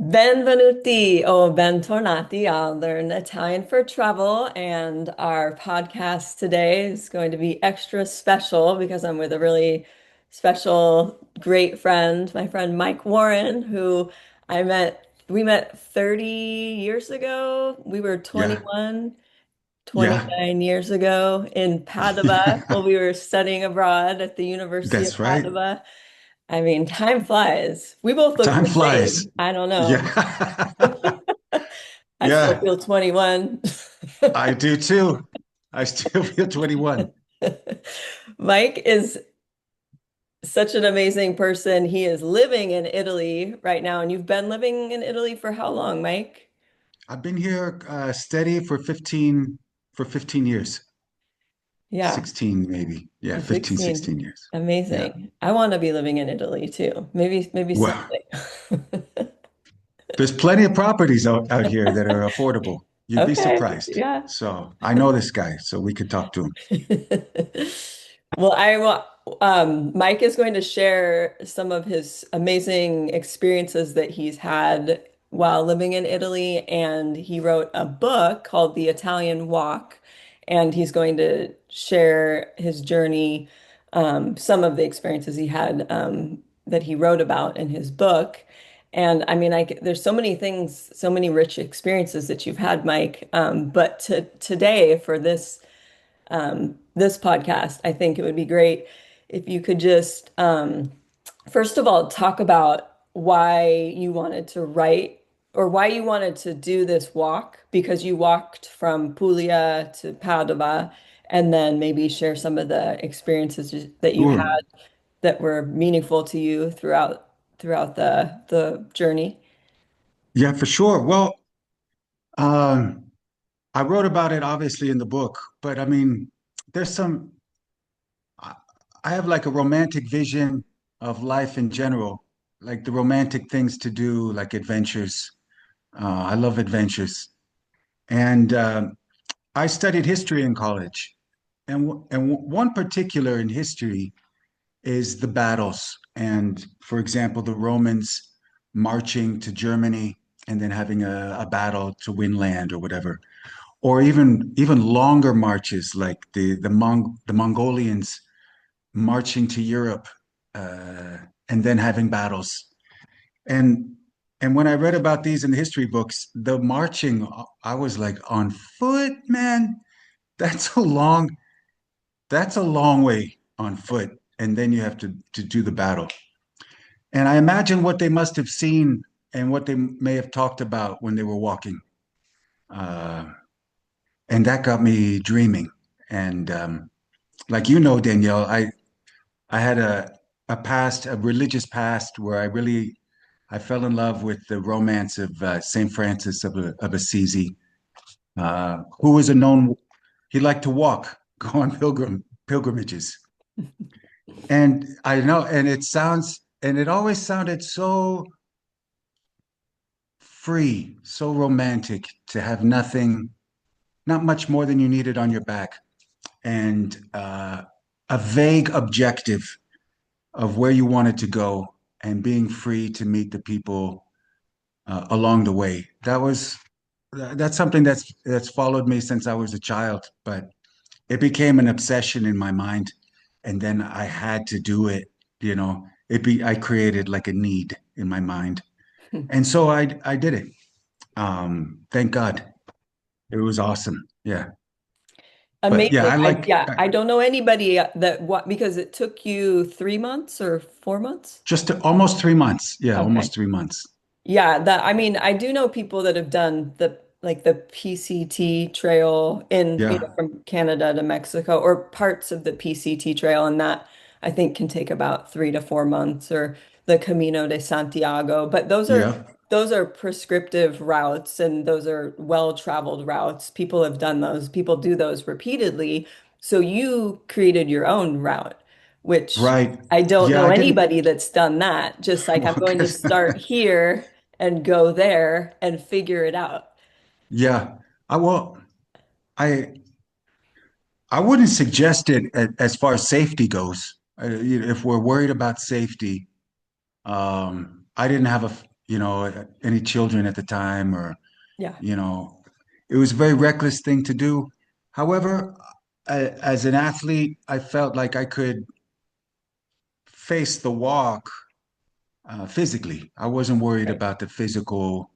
Benvenuti o bentornati. I'll learn Italian for travel, and our podcast today is going to be extra special because I'm with a really special, great friend, my friend Mike Warren, who we met 30 years ago. We were Yeah, 21, yeah, 29 years ago in Padua while yeah. we were studying abroad at the University of That's right. Padua. I mean, time flies. We both look Time the flies. same. I don't know. Yeah. I still Yeah, feel 21. I do too. I still feel 21. Mike is such an amazing person. He is living in Italy right now, and you've been living in Italy for how long, Mike? I've been here steady for 15 years. Yeah, 16 maybe. Yeah, for 15, 16. 16 years. Yeah. Amazing. I want to be living in Italy too. Maybe Well, someday. there's plenty of properties out here that are affordable. You'd be Okay, surprised. yeah. So I know this guy, so we could talk to him. Well, Mike is going to share some of his amazing experiences that he's had while living in Italy, and he wrote a book called The Italian Walk, and he's going to share his journey, some of the experiences he had, that he wrote about in his book. And I mean, there's so many things, so many rich experiences that you've had, Mike. But today, for this podcast, I think it would be great if you could just, first of all, talk about why you wanted to write or why you wanted to do this walk, because you walked from Puglia to Padova, and then maybe share some of the experiences that you Sure. had that were meaningful to you throughout the journey. Yeah, for sure. Well, um, I wrote about it obviously in the book, but I mean, there's some, I I have like a romantic vision of life in general, like the romantic things to do, like adventures. I love adventures. And I studied history in college. One particular in history is the battles. And for example, the Romans marching to Germany and then having a battle to win land or whatever. Or even longer marches like the Mongolians marching to Europe uh, and then having battles. And and when I read about these in the history books, the marching, I was like, on foot, man, that's a long that's a long way on foot. And then you have to do the battle. And I imagine what they must have seen and what they may have talked about when they were walking. Uh, and that got me dreaming. And like Danielle, I had a past, a religious past where I fell in love with the romance of Saint Francis of Assisi, who was a known, he liked to walk, go on pilgrimages. And I know, and it always sounded so free, so romantic to have nothing, not much more than you needed on your back, and a vague objective of where you wanted to go and being free to meet the people along the way. That's something that's followed me since I was a child, but it became an obsession in my mind, and then I had to do it. You know, I created like a need in my mind, and so I did it. Thank God, it was awesome. Yeah, but yeah, Amazing. I don't know anybody that what because it took you 3 months or 4 months. just almost 3 months. Yeah, Okay. almost 3 months. Yeah, that I mean, I do know people that have done the PCT trail in, Yeah, from Canada to Mexico, or parts of the PCT trail, and that I think can take about 3 to 4 months, or the Camino de Santiago. But yeah, those are prescriptive routes, and those are well-traveled routes. People have done those. People do those repeatedly. So you created your own route, which right. I don't Yeah, know I didn't. anybody that's done that. Just like I'm Well, going to start here and go there and figure it out. yeah, I well, I I wouldn't suggest it as far as safety goes. If we're worried about safety, I didn't have any children at the time, or, Yeah. you know, it was a very reckless thing to do. However, as an athlete, I felt like I could face the walk physically. I wasn't worried Right. about the physical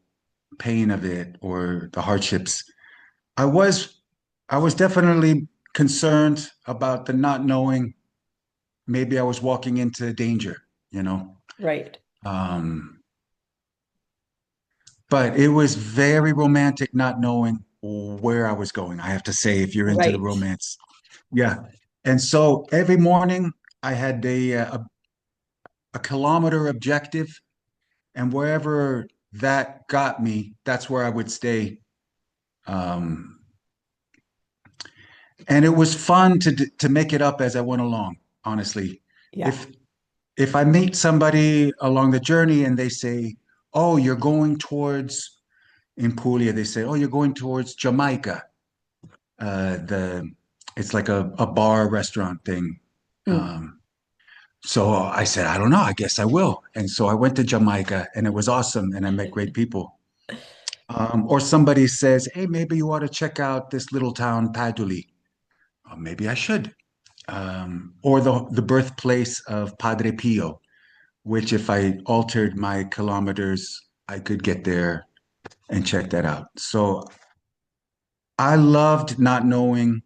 pain of it or the hardships. I was I was definitely concerned about the not knowing. Maybe I was walking into danger, you know. Right. Um, but it was very romantic not knowing where I was going. I have to say, if you're into the Right. romance, yeah. And so every morning I had a kilometer objective, and wherever that got me, that's where I would stay. Um, and it was fun to make it up as I went along. Honestly, Yeah. if if I meet somebody along the journey and they say, "Oh, you're going towards," in Puglia, they say, "Oh, you're going towards Jamaica." The It's like a bar restaurant thing. Mm. Um, so I said, "I don't know. I guess I will." And so I went to Jamaica, and it was awesome, and I met great people. Or somebody says, "Hey, maybe you ought to check out this little town, Paduli." Maybe I should. Or the birthplace of Padre Pio, which if I altered my kilometers, I could get there and check that out. So I loved not knowing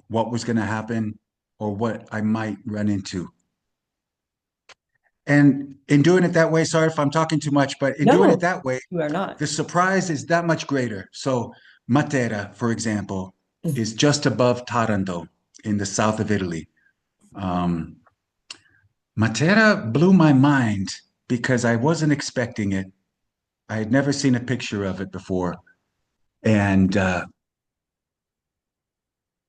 what was going to happen or what I might run into. And in doing it that way, sorry if I'm talking too much, but in doing it No, that way, you are not. the surprise is that much greater. So Matera, for example, Mm. is just above Taranto in the south of Italy. Um, Matera blew my mind because I wasn't expecting it. I had never seen a picture of it before, and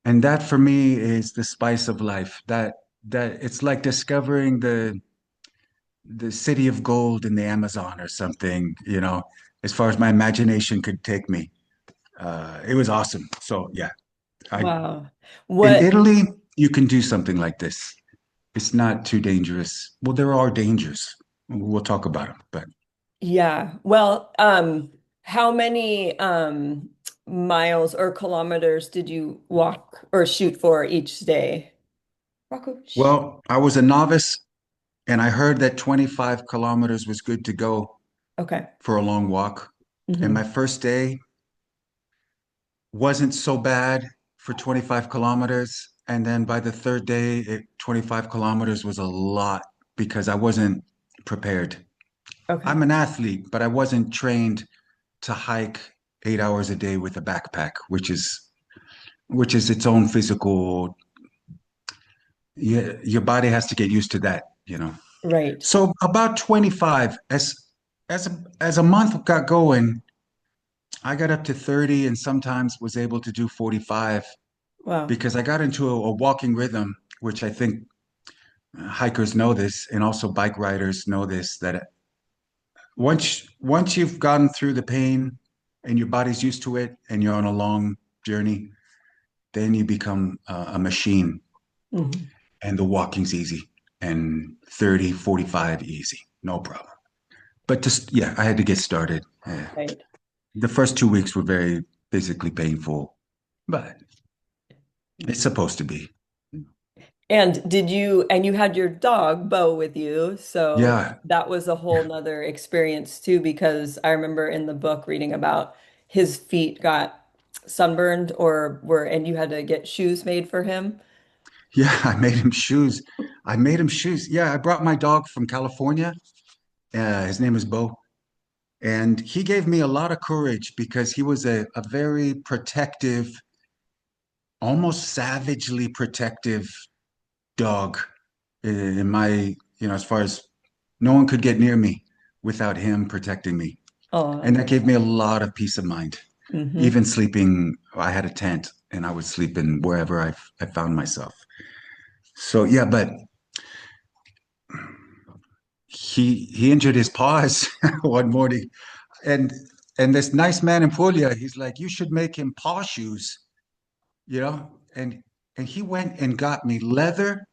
that for me is the spice of life. That it's like discovering the city of gold in the Amazon or something. As far as my imagination could take me. It was awesome. So yeah, I Wow. in What, Italy you can do something like this. It's not too dangerous. Well, there are dangers. We'll talk about them, but yeah. Well, how many miles or kilometers did you walk or shoot for each day? Rocco, shh. well, I was a novice and I heard that 25 kilometers was good to go Okay. for a long walk. And Hmm. my first day wasn't so bad for 25 kilometers. And then by the third day, 25 kilometers was a lot because I wasn't prepared. Okay. I'm an athlete, but I wasn't trained to hike 8 hours a day with a backpack, which is its own physical. Your body has to get used to that. Right. So about 25 as a month got going, I got up to 30 and sometimes was able to do 45 Wow. because I got into a walking rhythm, which I think hikers know this and also bike riders know this, that once you've gotten through the pain and your body's used to it and you're on a long journey, then you become a machine Hmm. and the walking's easy and 30, 45 easy, no problem. But just, yeah, I had to get started. Right. The first 2 weeks were very physically painful, but it's supposed to be. And you had your dog, Bo, with you, so Yeah, that was a whole nother experience too, because I remember in the book reading about his feet got sunburned and you had to get shoes made for him. yeah, I made him shoes. Yeah, I brought my dog from California. His name is Bo. And he gave me a lot of courage because he was a very protective, almost savagely protective dog in my, as far as no one could get near me without him protecting me. Oh, I And that love gave me that. a lot of peace of mind. Hmm. Even sleeping, I had a tent and I would sleep in wherever I found myself. So yeah, but he injured his paws one morning, and this nice man in Puglia, he's like, you should make him paw shoes, you know, and he went and got me leather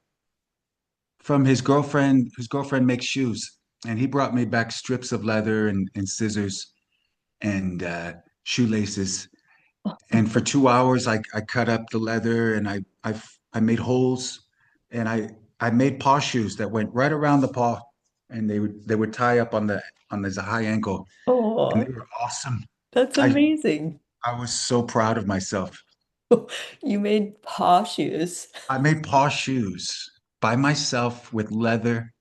from his girlfriend. His girlfriend makes shoes, and he brought me back strips of leather and scissors and shoelaces. And for 2 hours, I cut up the leather and I made holes, and I made paw shoes that went right around the paw, and they would tie up on the high ankle, and Oh, they were awesome. that's I amazing. I was so proud of myself. You made paw shoes. I made paw shoes by myself with leather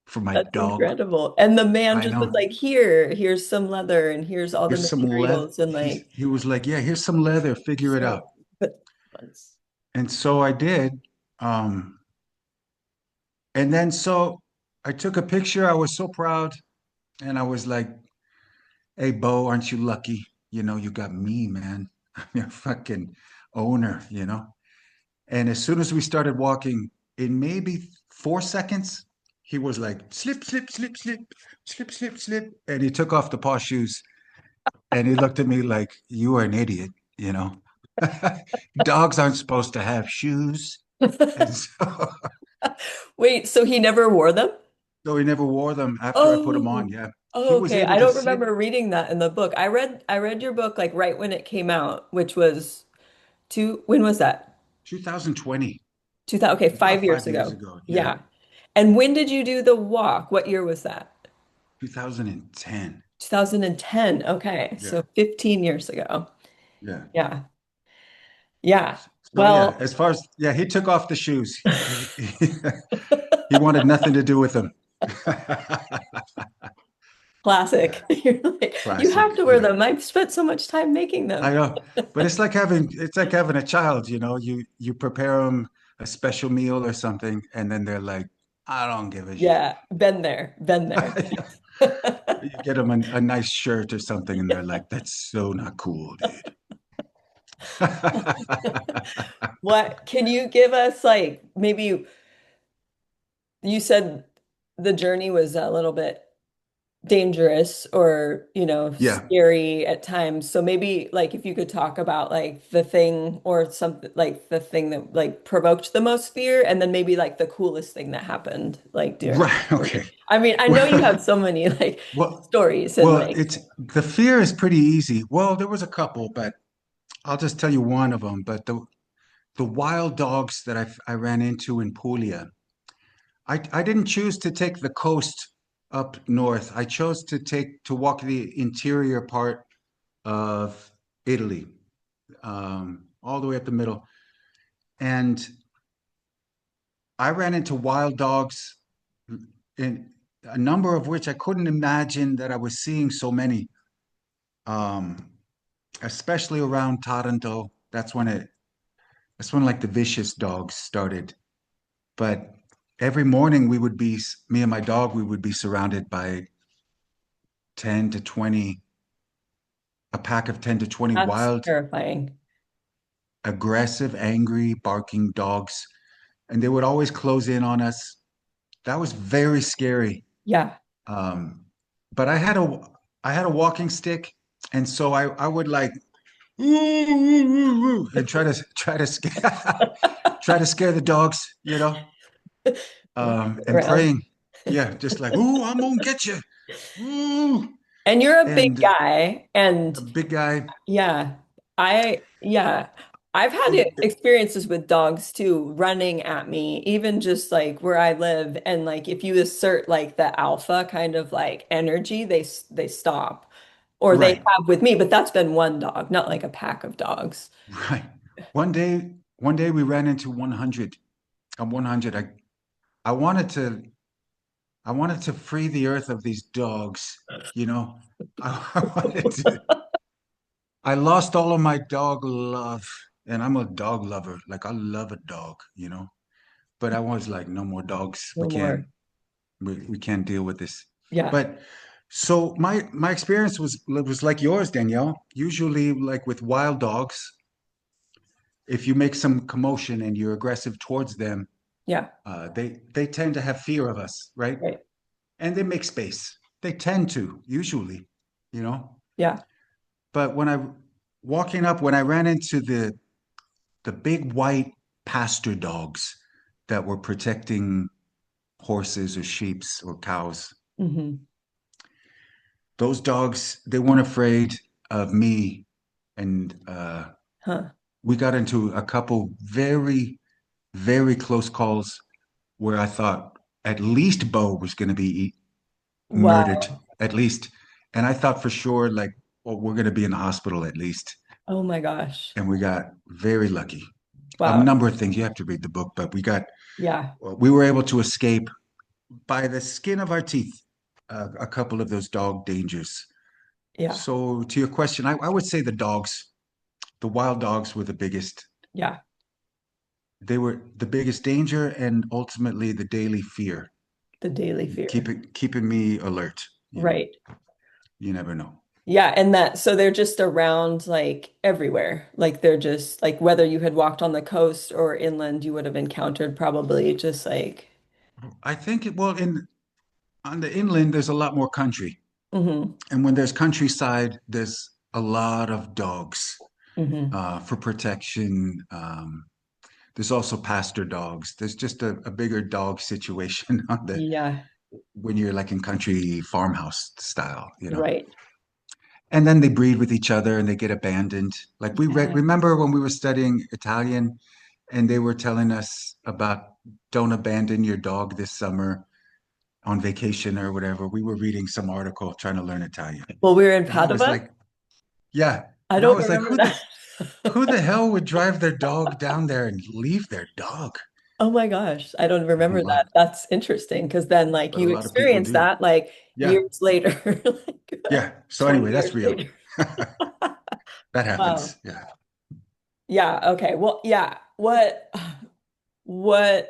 for my That's dog. incredible. And the man I just was know. like, here's some leather and here's all the Here's some leather. materials and He like he was like, yeah, here's some leather. Figure it out. so but once. And so I did. Um, and then so I took a picture. I was so proud, and I was like, "Hey, Bo, aren't you lucky? You got me, man. I'm your fucking owner. And as soon as we started walking, in maybe 4 seconds, he was like, slip, slip, slip, slip, slip, slip, slip. And he took off the paw shoes and he looked at me like, you are an idiot, you know? Dogs aren't supposed to have shoes. And so, Wait, so he never wore them? so he never wore them after I put them on. Oh, Yeah. He oh, was okay. able I to don't sit remember reading that in the book. I read your book like right when it came out, which was when was that? 2020, 2000, okay, about 5 years 5 years ago. ago. Yeah. Yeah. And when did you do the walk? What year was that? 2010. 2010. Okay. Yeah. So 15 years ago. Yeah. Yeah. Yeah. So yeah, Well, as far as yeah, he took off the shoes. He wanted nothing to do with them. classic. Yeah, You're like, you have classic. to wear Yeah, them. I've spent so much time making I them. know, but it's like having a child. You prepare them a special meal or something, and then they're like, I don't give a shit. Yeah, been there, been there. You get them a nice shirt or something, and they're like, that's so not cool, dude. What can you give us like maybe you said the journey was a little bit dangerous or, Yeah, scary at times. So maybe like if you could talk about like the thing or something like the thing that like provoked the most fear and then maybe like the coolest thing that happened like during right. the journey. Okay. I mean, I know you have so many like Well, stories and well, like it's the fear is pretty easy. Well, there was a couple, but I'll just tell you one of them. But the wild dogs that I ran into in Puglia, I didn't choose to take the coast up north. I chose to walk the interior part of Italy, all the way up the middle. And I ran into wild dogs, in a number of which I couldn't imagine that I was seeing so many, um, especially around Taranto. That's when like the vicious dogs started. But every morning me and my dog, we would be surrounded by 10 to 20, a pack of 10 to 20 that's wild, terrifying. aggressive, angry, barking dogs. And they would always close in on us. That was very scary. Yeah. Um, but I had a walking stick, and so I would like "Ooh, ooh, ooh, ooh," and try to scare try to scare the dogs, and Around. praying. Yeah, just like, ooh, I'm gonna get you. Ooh. And you're a big And guy and a big guy. yeah, yeah, I've had experiences with dogs too, running at me, even just like where I live. And like if you assert like the alpha kind of like energy, they stop, or they Right, have with me. But that's been one dog, not like a pack of dogs. right. One day we ran into 100. 100. I wanted to I wanted to free the earth of these dogs, you know. I wanted to. I lost all of my dog love, and I'm a dog lover. Like I love a dog. But I was like, no more dogs. We No can't more. we can't deal with this. Yeah, But so my experience was like yours, Danielle. Usually, like with wild dogs, if you make some commotion and you're aggressive towards them, yeah, they tend to have fear of us, right? right. And they make space. They tend to usually, you know. Yeah. But when I ran into the big white pasture dogs that were protecting horses or sheep or cows, Hmm. Those dogs, they weren't afraid of me. And Huh. we got into a couple very, very close calls where I thought at least Bo was going to be murdered, Wow. at least. And I thought for sure, like, well, we're going to be in the hospital at least. Oh my gosh. And we got very lucky. A Wow. number of things, you have to read the book, but Yeah. we were able to escape by the skin of our teeth a couple of those dog dangers. Yeah. So to your question, I would say the wild dogs were the biggest. Yeah. They were the biggest danger and ultimately the daily fear, The daily fear. keeping me alert. Right. You never know. Yeah, and that so they're just around like everywhere. Like they're just like whether you had walked on the coast or inland, you would have encountered probably just like I think well in on the inland there's a lot more country. hmm And when there's countryside, there's a lot of dogs hmm for protection. There's also pastor dogs. There's just a bigger dog situation on the Yeah, when you're like in country farmhouse style. right. And then they breed with each other and they get abandoned. Like we read, Yeah. remember when we were studying Italian and they were telling us about don't abandon your dog this summer on vacation or whatever. We were reading some article trying to learn Italian. Well, we were in And I was Padua. like, yeah. I And I don't was like, remember that. who the hell would drive their dog down there and leave their dog? Oh my gosh, I don't remember that. But That's interesting because then like a you lot of people experience do. that like Yeah. years later, like Yeah. So 20 anyway, that's years real. later. That Wow. happens. Yeah. Yeah, okay. Well, yeah. What was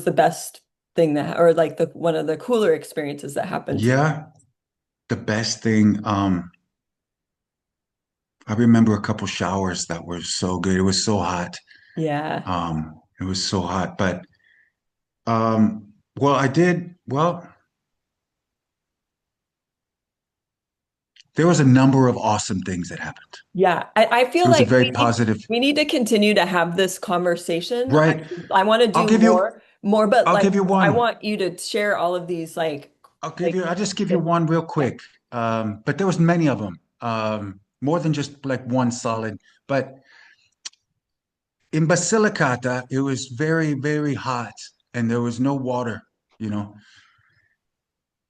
the best thing that or like the one of the cooler experiences that happened to you? Yeah. The best thing, I remember a couple showers that were so good. It was so hot. Yeah. It was so hot. But well, I did well, there was a number of awesome things that happened. Yeah. I It feel was a like very positive, we need to continue to have this conversation. right? I want to I'll do give you more, but I'll like give you I one. want you to share all of these like I'll just give you it- one real yeah. quick. But there was many of them. More than just like one solid. But in Basilicata, it was very, very hot and there was no water, you know.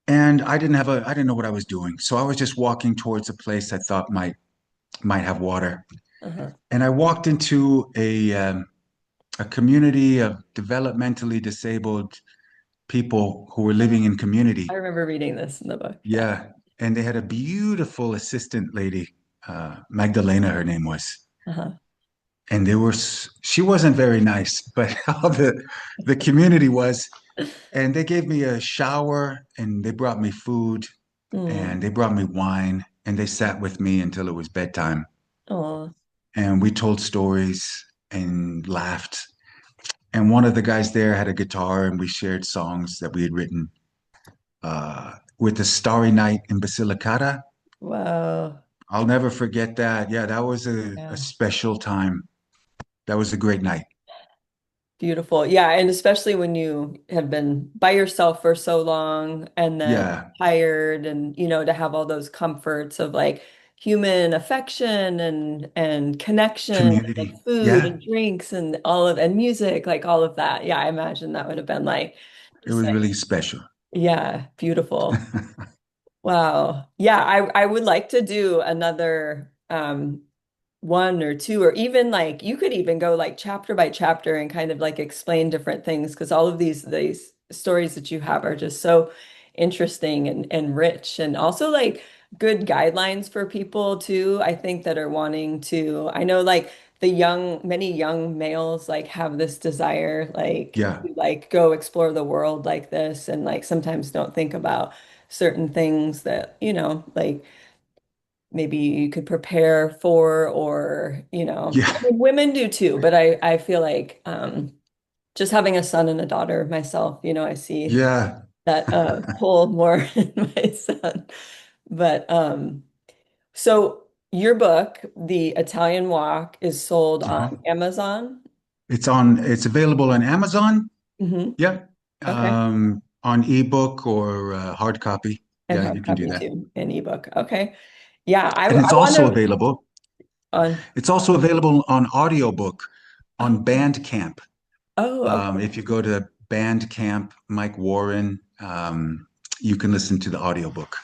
And I didn't know what I was doing. So I was just walking towards a place I thought might have water. Uh-huh. And I walked into a community of developmentally disabled people who were living in community. I remember reading this in the book. Yeah. Yeah. And they had a beautiful assistant lady, Magdalena, her name was. Uh-huh. And she wasn't very nice, but how the community was. And they gave me a shower and they brought me food Mm. and they brought me wine and they sat with me until it was bedtime. Oh. And we told stories and laughed. And one of the guys there had a guitar and we shared songs that we had written with the Starry Night in Basilicata. Wow. I'll never forget that. Yeah, that was a Yeah. special time. That was a great night. Beautiful. Yeah, and especially when you have been by yourself for so long and then Yeah, tired and to have all those comforts of like human affection and connection and community. like food Yeah, and drinks and all of and music, like all of that. Yeah, I imagine that would have been like it just was like really special. yeah, beautiful. Wow. Yeah, I would like to do another one or two, or even like you could even go like chapter by chapter and kind of like explain different things because all of these stories that you have are just so interesting and rich and also like good guidelines for people too, I think that are wanting to, I know like many young males like have this desire like Yeah, to like go explore the world like this and like sometimes don't think about certain things that, like maybe you could prepare for or, yeah, I mean, women do too, but I feel like just having a son and a daughter myself, I see yeah. that pull more in my son. But so your book, The Italian Walk, is sold on Uh-huh. Amazon. It's available on Amazon. Hmm. Yeah. Okay. on ebook or hard copy. And Yeah, hard you can do copy that. too, and ebook. Okay. Yeah, I And it's want also to available. on. It's also available on audiobook Oh, on Bandcamp. oh, okay. If you go to Bandcamp, Mike Warren, you can listen to the audiobook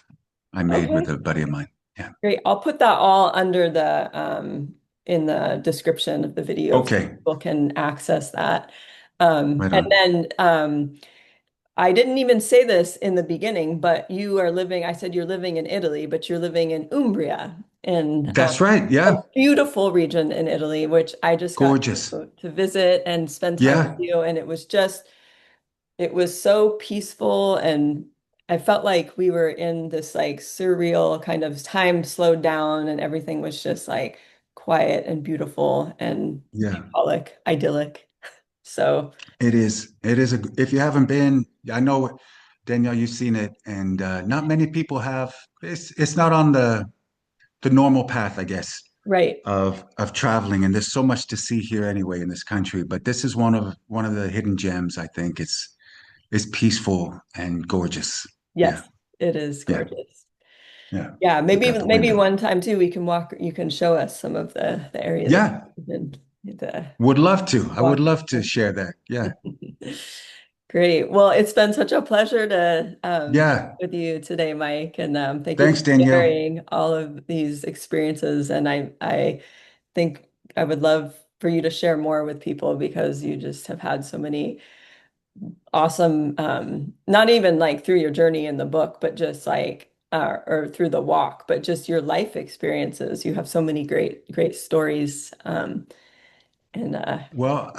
I made with Okay. a buddy of mine. Yeah. Great. I'll put that all under the in the description of the video so Okay. people can access that. Right And on. then I didn't even say this in the beginning, but you are living, I said you're living in Italy, but you're living in Umbria, in That's right. a Yeah. beautiful region in Italy, which I just got Gorgeous. to visit and spend time with Yeah. you. And it was just, it was so peaceful. And I felt like we were in this like surreal kind of time slowed down and everything was just like quiet and beautiful and Yeah. bucolic, idyllic. So, It is. It is if you haven't been, I know Danielle, you've seen it, and not many people have. It's not on the normal path, I guess, right. of traveling. And there's so much to see here anyway in this country. But this is one of the hidden gems, I think. It's peaceful and gorgeous. Yeah. Yes, it is Yeah. gorgeous. Yeah. Yeah, Look maybe out the maybe window. one time too we can walk, you can show us some of the area that Yeah. you've been the Would love to. I would walk. love to share that. Yeah. Great. Well, it's been such a pleasure to Yeah. with you today, Mike, and thank you for Thanks, Danielle. sharing all of these experiences. And I think I would love for you to share more with people because you just have had so many awesome, not even like through your journey in the book, but just like or through the walk, but just your life experiences. You have so many great stories. And Well,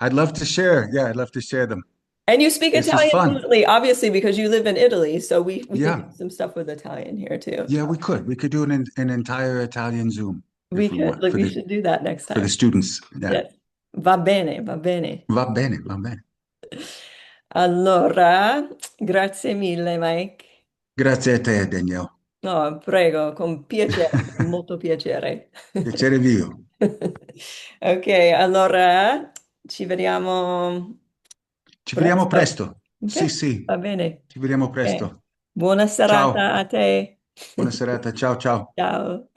I'd love to share. Yeah, I'd love to share them. and you speak This was Italian fun. fluently, obviously, because you live in Italy. So we could do Yeah. some stuff with Italian here too. Yeah, we could. We could do an entire Italian Zoom We if we could, want like, we should do that next for the time. students. Yeah. Yes. Va bene, va bene. Va bene, va bene. Allora, grazie mille, Mike. Grazie a te, Danielle. No, prego, con piacere, con molto piacere. Piacere mio. Ok, allora ci vediamo Ci vediamo presto. presto. Sì, Ok, sì, va bene. ci vediamo Ok. presto. Buona serata Ciao. a te. Buona serata. Ciao, ciao. Ciao.